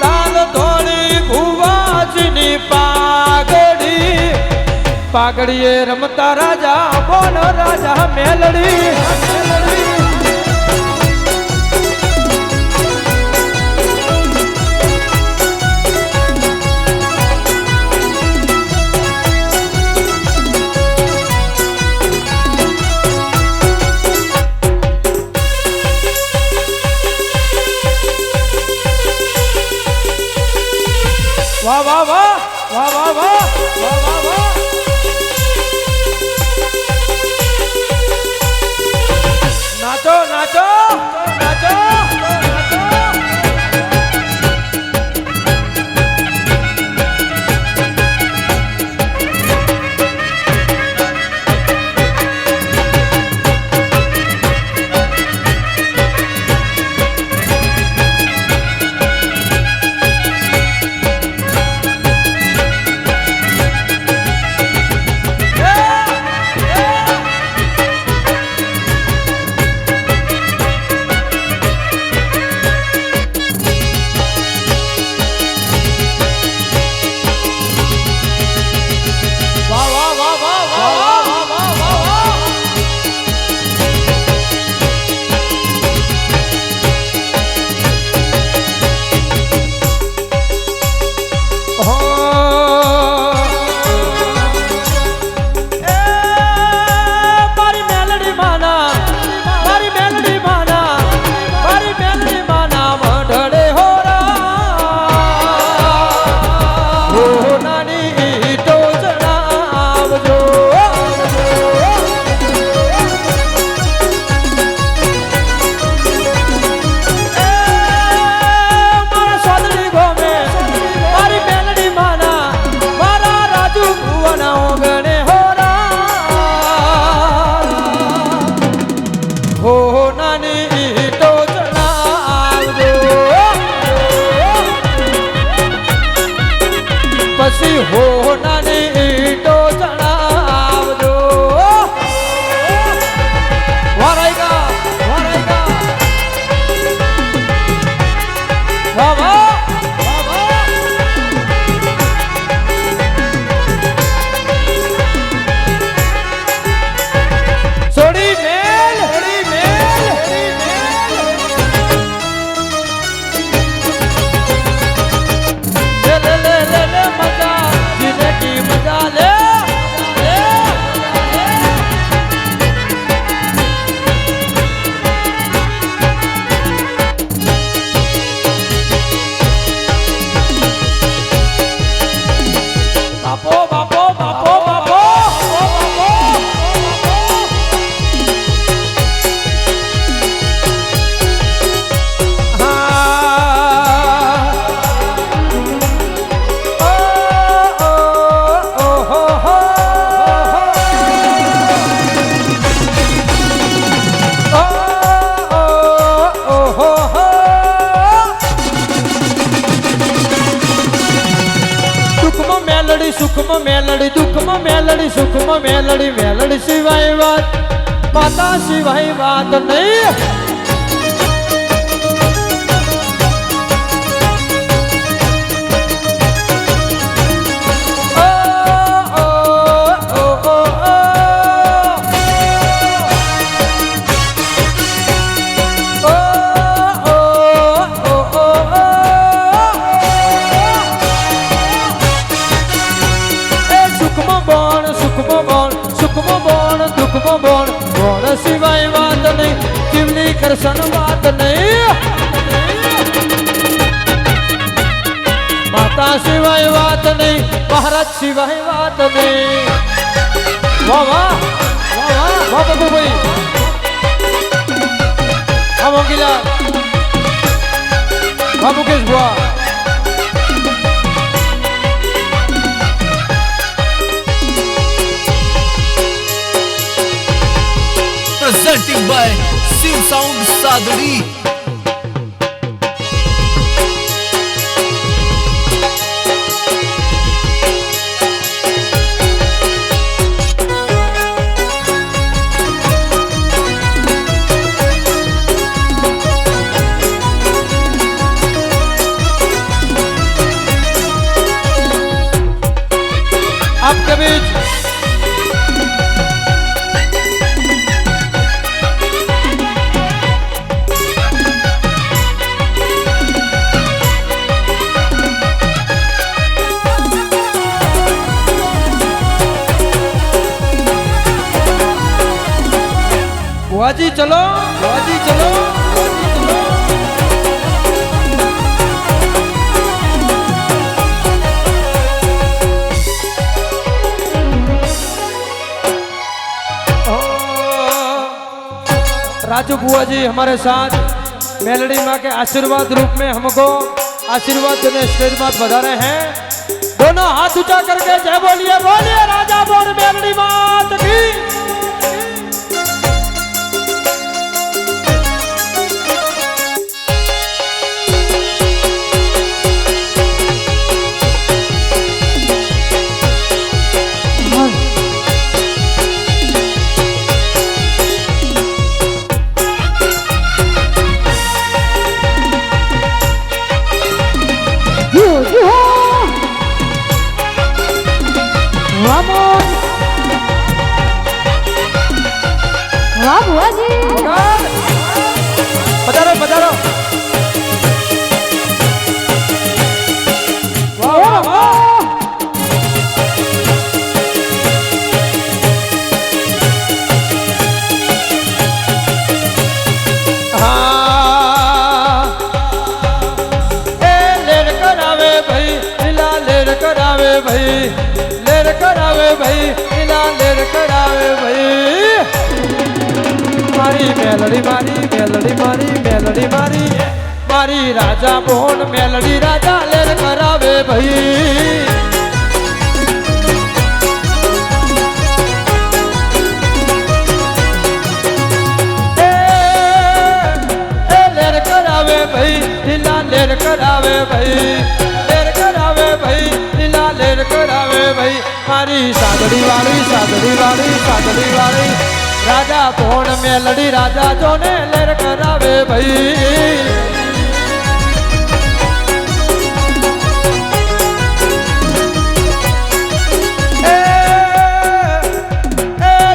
લાલ ધોળી ભુવાજની પાઘડીએ રમતા રાજા બોલ રાજા મેલડી વાહ વાહ વાહ વાહ વાહ વાહ વાહ વાહ વાહ નાચો નાચો નાચો હો નાની ઈટો ચડાવજો વારાઈગા વારાઈગા વાહ વાહ વાહ વાહ સોડી મેલ હેડી મેલ હેડી મેલ લે લે લે લે મજા की मजा ले बापो बापो बापो बापो સુખમાં મેલડી દુઃખમાં મેલડી સુખમાં મેલડી મેલડી સિવાય વાત માતા સિવાય વાત નહીં સિવાય વાત નહીં કેવલી કરશન વાત નહીં માતા સિવાય વાત નહીં મહારાજ સિવાય વાત નહીં વાહ વાહ વાહ વાહ વાહ બાબુભાઈ હા મોગીલા હા મુકેશ ભુવા सादड़ी। आपके बीच बुआ जी चलो, बुआ जी चलो, बुआ जी चलो। राजू बुआ जी हमारे साथ मेलडी माँ के आशीर्वाद रूप में हमको आशीर्वाद देने स्टेज पर बधा रहे हैं। दोनों हाथ ऊंचा करके जय बोलिए, बोलिए राजा बोल मेलडी मात की। वाह बुआ जी, बजारो बजारो। वाह वाह वाह। हाँ लेर करावे भाई लीला, लेर करावे भाई, लेर करावे भाई लीला, लेर करावे भाई। मारी मेलडी मारी, मेलडी मारी, मेलडी मारी, मारी राजा मोहन मेलडी राजा लेर करावे भाई। लेर करावे भाई लीला, लेर करावे भाई, लेर करावे भाई लीला, लेर करावे भाई। मारी सादड़ी वाली, सादड़ी वाली, सादड़ी वाली राजा कोण मेलडी राजा जोने लेर करावे भाई।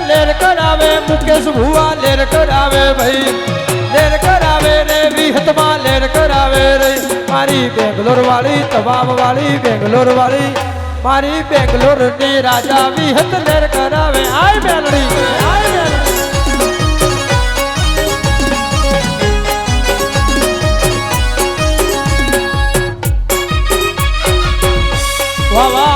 लेर करावे मुकेश भुआ, लेर करावे भाई, लेर करावे रे विहतमा, लेर करावे रे। मारी बेंगलोर वाली, तवाब वाली, बेंगलोर वाली, मारी बेंगलोर नी राजा विहत लेर करावे। आई मेलडी, आई मेलडी। वाह वाह।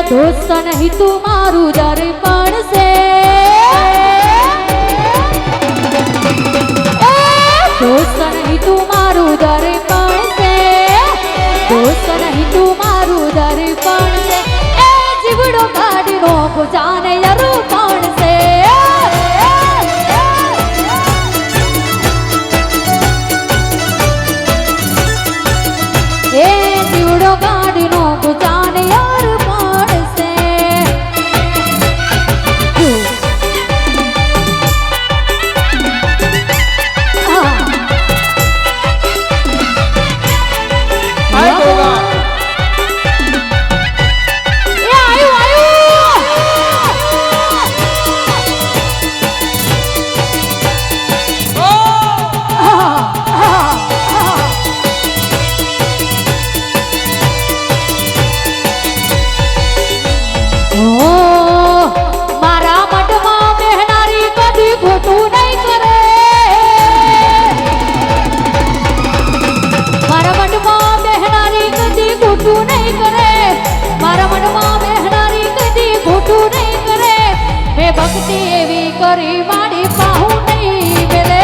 दोस्त नहीं तुम्हारू दर्पण से જાને અર્પણ છે એ જીવડો ગાડીનો જાને અર્પણ છે આય ગોગા મારા મઢમાં બેહનારી કદી ખોટું નહીં કરે મારા મઢમાં બેહનારી કદી ખોટું નહીં કરે મારા મઢમાં બેહનારી કદી ખોટું નહીં કરે મેં ભક્તિ એવી કરી મારી પાહુ નહીં મેલે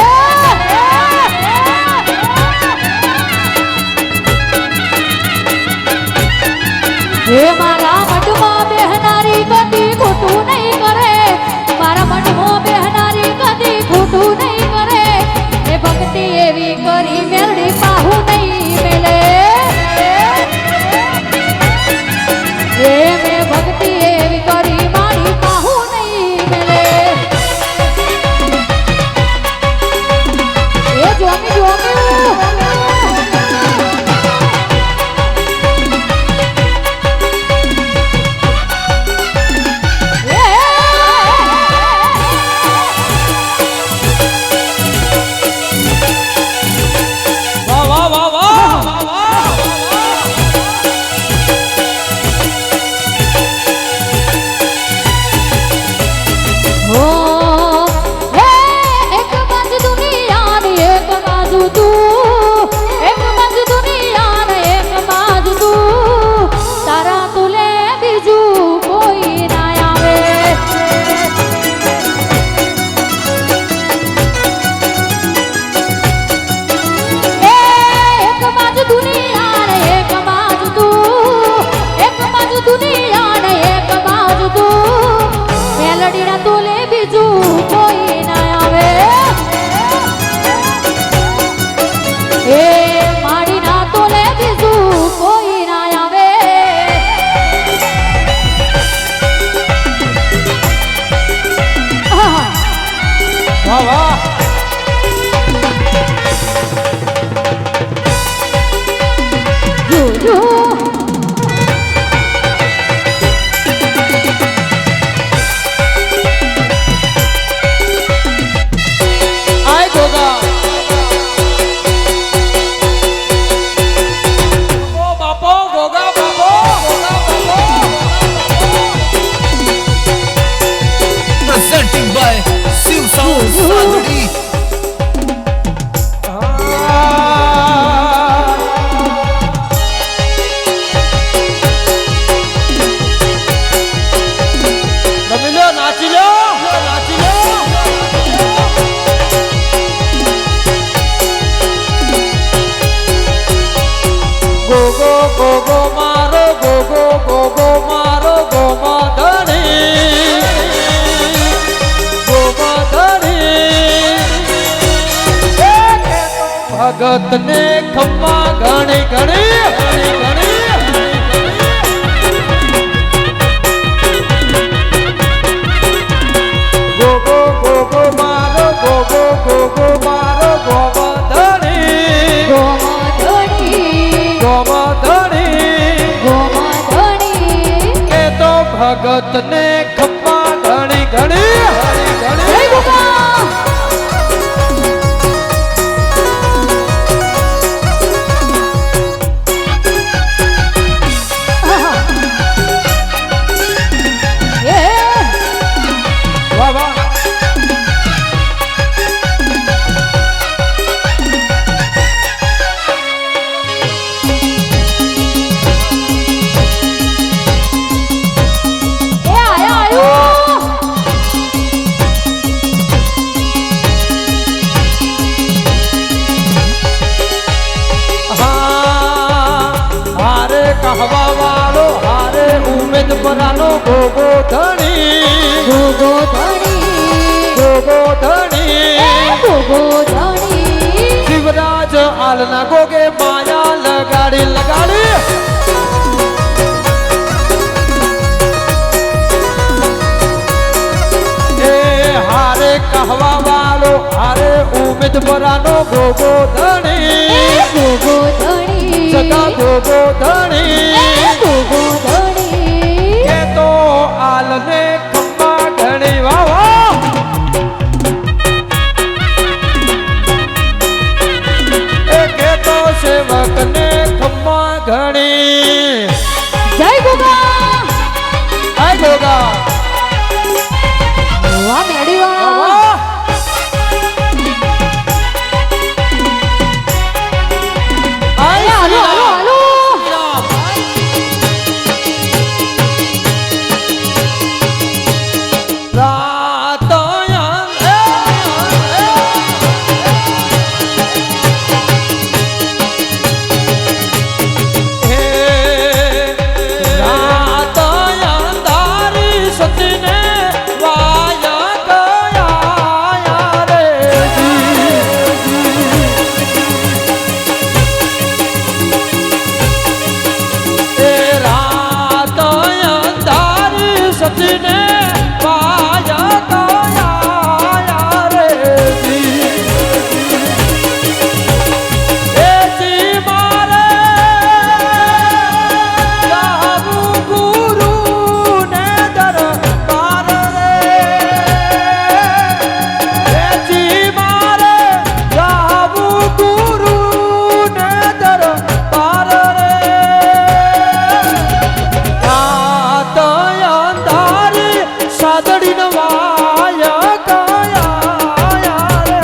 હે મારા મઢમાં બેહનારી કદી ખોટું નહીં કરે મારા મઢમાં બેહનારી કદી ખોટું નહીં કરે એ ભક્તિ એવી કરી મેળડી પાહુ નહીં મેલે એ મેં ભક્તિ એવી કરી મારી પાહુ નહીં મેલે એ જોમી જોમી વાહ વાહ વાહ વાહ હો હે એક બાજુ દુનિયા ને એક બાજુ તું એક બાજુ દુનિયા ને એક બાજુ તું તારા તુલે બીજું કોઈ ના આવે એ એક બાજુ દુનિયા ને એક બાજુ તું એક બાજુ દુનિયા ને એક બાજુ તું મેલડીના તુલે બીજું કોઈ ના આવે એ માડીના તુલે બીજું કોઈ ના આવે વાહ વાહ જો જો આય ગોગા ઓ બાપો ગોગા બાપો Presenting by Shiv Sound Sadri. રમી લો નાચી લો નાચી લો ગોગો ગોગો મારો ગોગો ગોગો મારો ગોમધણી ગોમધણી ભગત ને ખમ્મા ઘણી ઘણી ઘણી ઘણી ગોગો ગોગો મારો ગોગો ગોગો મારો ગોમધણી ગોમધણી ગોમધણી ગોમધણી એ તો ભગત ને ખપ્પા ઘણી ઘણી ઘણી જય ઘણી ગોગા વાહ વાહ એ આયા આયુ કહવા વાળો હારે ઉમેદ પરાનો ગોગો ધણી ગોગો ધણી ગોગો ધણી ગોગો ધણી શિવરાજ આલના ગોગે માયા લગાડી લગાડી એ હારે કહવા વાળો હારે ઉમેદ પરાનો ગોગો ધણી ગોગો ધણી સદા ગોગો ધણી ગોગો ધણી કે તો આલને ખમ્મા ઘણી વાવા એ કે તો સેવકને ખમ્મા ઘણી જય ગોગા આય ગોગા વાહ મેડી વાળા વાહ આય હાલો હાલો હાલો રાત રાત અંધારી સતીને વાયા ગયા રે એ રાત અંધારી સતીને વાયા ગયા રે એ જી મારે જાવું ગુરુને દરબાર રે એ જી મારે જાવું ગુરુને દરબાર રે રાત અંધારી સાદડીને વાયા ગયા રે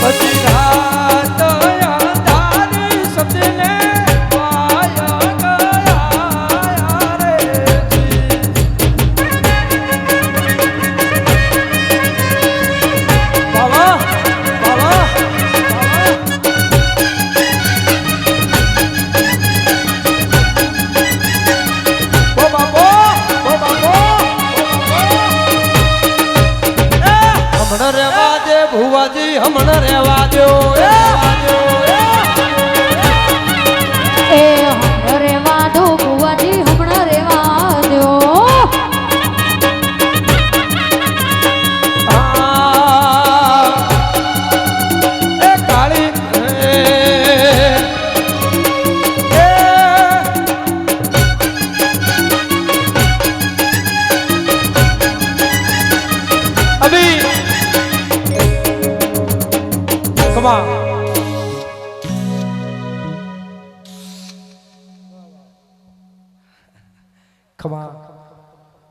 પછી રાત અંધારી સતીને વાયા ગયા રે બાવા બાવા ઓ બાબો ઓ બાબો હમણાં રેવા દે ભુવાજી હમણાં રેવા દો એ હમણાં રેવા દો બુવાજી હમણાં રેવા દો એ કાળી અભી કમા ખમા